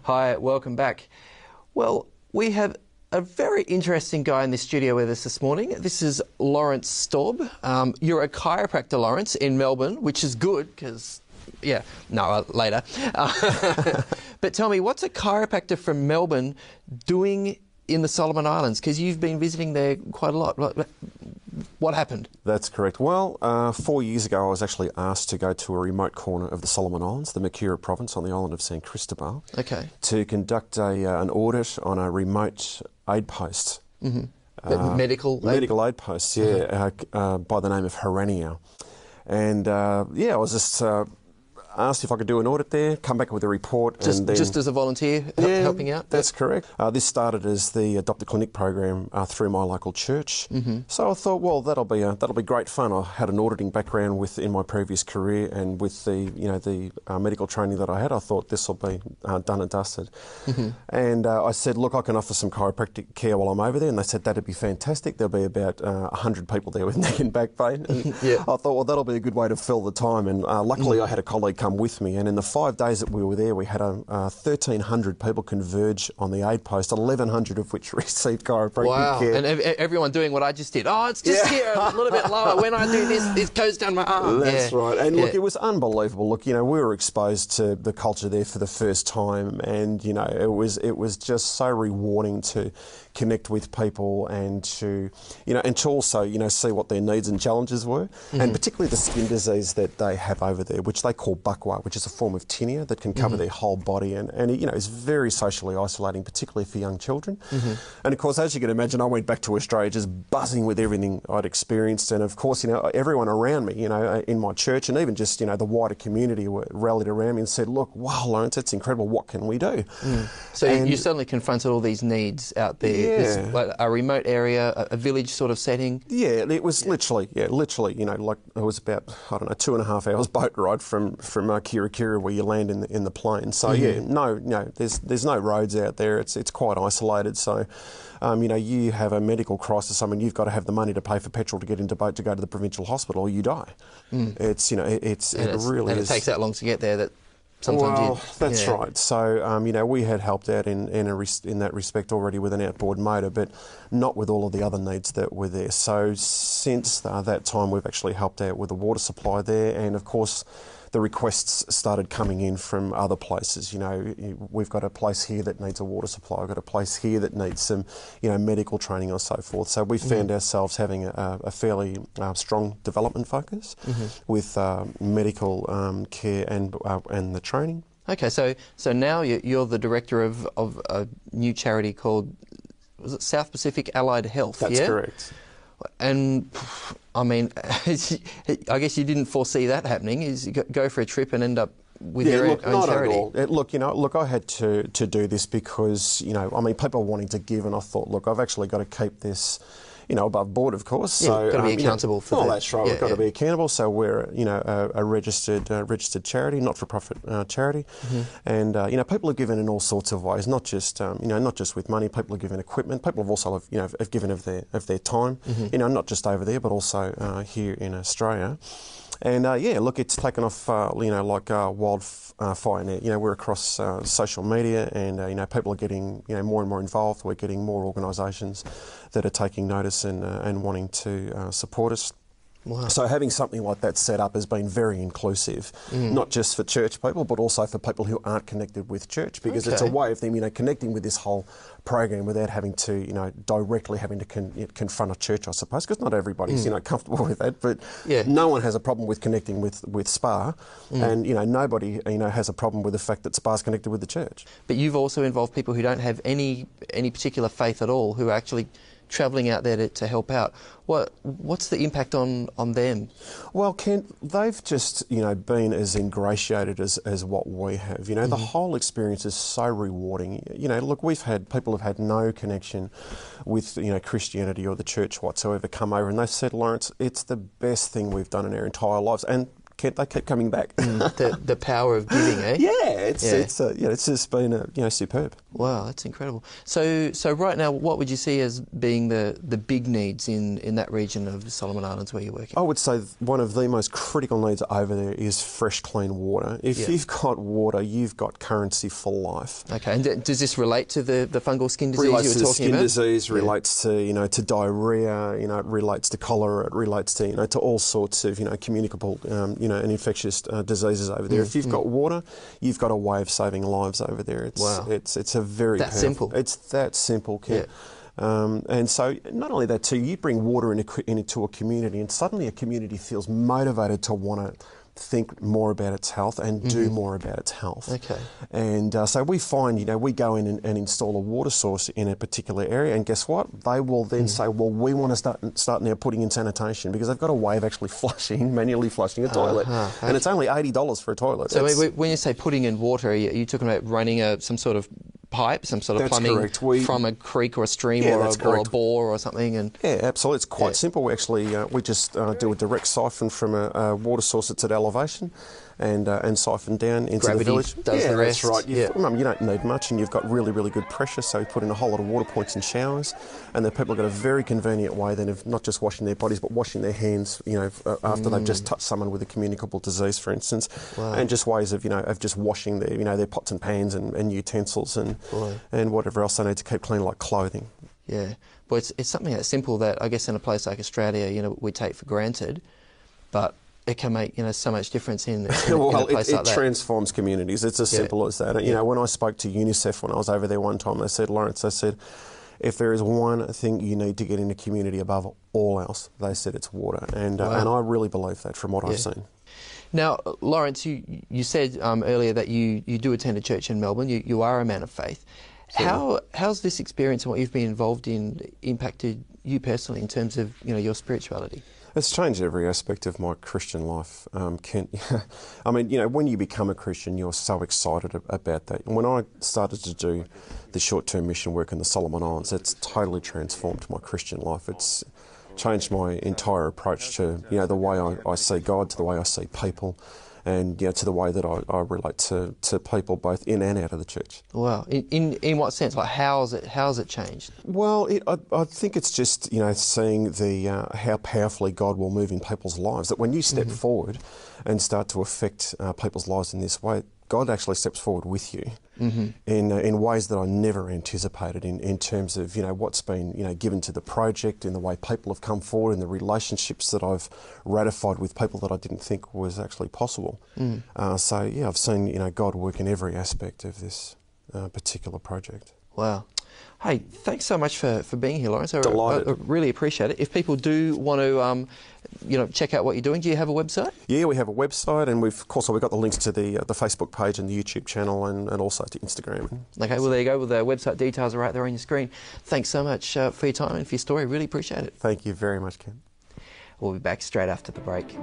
Hi, welcome back. Well, we have a very interesting guy in the studio with us this morning. This is Lawrence Staub. You're a chiropractor, Lawrence, in Melbourne, which is good because, later. But tell me, what's a chiropractor from Melbourne doing in the Solomon Islands? Because you've been visiting there quite a lot. What happened? That's correct. Well, 4 years ago I was actually asked to go to a remote corner of the Solomon Islands, the Makura province on the island of San Cristobal, to conduct an audit on a remote aid post. Mm-hmm. Medical aid post, yeah, by the name of Harania. And I was just asked if I could do an audit there, come back with a report. Just as a volunteer, helping out? That's correct. This started as the Adopt a Clinic program through my local church. Mm-hmm. So I thought, well, that'll be great fun. I had an auditing background in my previous career, and with the medical training that I had, I thought this will be done and dusted. Mm-hmm. And I said, look, I can offer some chiropractic care while I'm over there, and they said that'd be fantastic. There'll be about 100 people there with neck and back pain. And I thought, well, that'll be a good way to fill the time. And luckily, I had a colleague come with me, and in the 5 days that we were there, we had 1,300 people converge on the aid post, 1,100 of which received chiropractic care. And everyone doing what I just did. Oh, it's just here a little bit lower. When I do this goes down my arm. That's right. And look, it was unbelievable. Look, we were exposed to the culture there for the first time, and it was just so rewarding to connect with people and to also see what their needs and challenges were, and particularly the skin disease that they have over there, which they call buckwheat, which is a form of tinea that can cover their whole body, and is very socially isolating, particularly for young children. And of course, as you can imagine, I went back to Australia just buzzing with everything I'd experienced, and of course, everyone around me, in my church and even just the wider community were rallied around me and said, "Look, wow, Lawrence, it's incredible. What can we do?" So you suddenly confronted all these needs out there. This, like a remote area, a village sort of setting. Yeah, it was literally. It was about 2.5 hours boat ride from Kirikiri, where you land in the plain. So there's no roads out there. It's quite isolated. So you have a medical crisis. I mean, you've got to have the money to pay for petrol to get into boat to go to the provincial hospital, or you die. It really is. It takes that long to get there that. That's right. So, we had helped out in that respect already with an outboard motor, but not with all of the other needs that were there. So since that time, we've actually helped out with the water supply there, and of course, the requests started coming in from other places. We've got a place here that needs a water supply. We've got a place here that needs some, medical training and so forth. So we found ourselves having a fairly strong development focus with medical care and the training. Okay, so now you're the director of a new charity called, was it South Pacific Allied Health? That's correct. And I mean, I guess you didn't foresee that happening. Is you go for a trip and end up with your own charity? At all. Look, I had to do this because people wanting to give, and I thought, look, I've actually got to keep this. Above board, of course. So you've got to be accountable for that. That's right. We've got to be accountable. So we're, a registered charity, not-for-profit charity, and people are given in all sorts of ways. Not just with money. People are given equipment. People have also have given of their time. Not just over there, but also here in Australia. And look, it's taken off, like wildfire now. We're across social media, and people are getting more and more involved. We're getting more organisations that are taking notice and wanting to support us. Wow. So having something like that set up has been very inclusive, not just for church people, but also for people who aren't connected with church, because it's a way of them, connecting with this whole program without having to, directly having to confront a church, I suppose, because not everybody's, comfortable with that. But no one has a problem with connecting with SPAH, and nobody, has a problem with the fact that SPAH's connected with the church. But you've also involved people who don't have any particular faith at all, who are actually travelling out there to help out. What's the impact on them? Well, Kent, they've just been as ingratiated as what we have. The whole experience is so rewarding. Look, people have had no connection with Christianity or the church whatsoever come over, and they've said, Lawrence, it's the best thing we've done in our entire lives, and they keep coming back. The power of giving, eh? It's just been superb. Wow, that's incredible. So right now, what would you see as being the big needs in that region of Solomon Islands where you're working? I would say one of the most critical needs over there is fresh, clean water. If you've got water, you've got currency for life. Okay, and does this relate to the fungal skin disease Relates you were to the talking skin about? disease, relates to, to diarrhea, it relates to cholera, it relates to, to all sorts of, communicable, and infectious diseases over there. If you've got water, you've got a way of saving lives over there. It's a very that powerful, simple. It's that simple, Ken. Yeah. And so not only that too, you bring water into a community and suddenly a community feels motivated to want to think more about its health and do more about its health. Okay. And so we find, we go in and install a water source in a particular area, and guess what? They will then say, well, we want to start now putting in sanitation, because they've got a way of actually manually flushing a toilet. And it's only $80 for a toilet. So when you say putting in water, are you talking about running some sort of pipe, some sort of plumbing from a creek or a stream or a bore or something? And yeah, absolutely. It's quite simple. We actually we just do a direct siphon from a water source that's at elevation, and siphon down into Gravity the village. Does the rest. That's right. You don't need much, and you've got really, really good pressure. So you put in a whole lot of water points and showers, and the people have got a very convenient way then of not just washing their bodies but washing their hands. After they've just touched someone with a communicable disease, for instance, and just ways of of just washing their pots and pans and utensils and whatever else they need to keep clean, like clothing. Yeah, well, it's something that's simple that I guess in a place like Australia, we take for granted, but it can make so much difference in a place like that. It transforms communities. It's as simple as that. When I spoke to UNICEF when I was over there one time, they said, Lawrence, if there is one thing you need to get in a community above all else, they said it's water, and I really believe that from what I've seen. Now, Lawrence, you said earlier that you do attend a church in Melbourne. You are a man of faith. How's this experience and what you've been involved in impacted you personally in terms of your spirituality? It's changed every aspect of my Christian life, Kent. I mean, when you become a Christian, you're so excited about that. And when I started to do the short-term mission work in the Solomon Islands, it's totally transformed my Christian life. It's changed my entire approach to, the way I see God, to the way I see people, and to the way that I relate to people both in and out of the church. Wow. In what sense? Like how's it changed? Well, I think it's just seeing how powerfully God will move in people's lives. That when you step forward and start to affect people's lives in this way, God actually steps forward with you in ways that I never anticipated in terms of what's been given to the project, in the way people have come forward, in the relationships that I've ratified with people that I didn't think was actually possible. So yeah, I've seen God work in every aspect of this particular project. Wow. Hey, thanks so much for being here, Lawrence. Delighted. I really appreciate it. If people do want to, check out what you're doing, do you have a website? Yeah, we have a website, and we've got the links to the Facebook page and the YouTube channel, and also to Instagram. Okay, well there you go. Well, the website details are right there on your screen. Thanks so much for your time and for your story. Really appreciate it. Thank you very much, Ken. We'll be back straight after the break.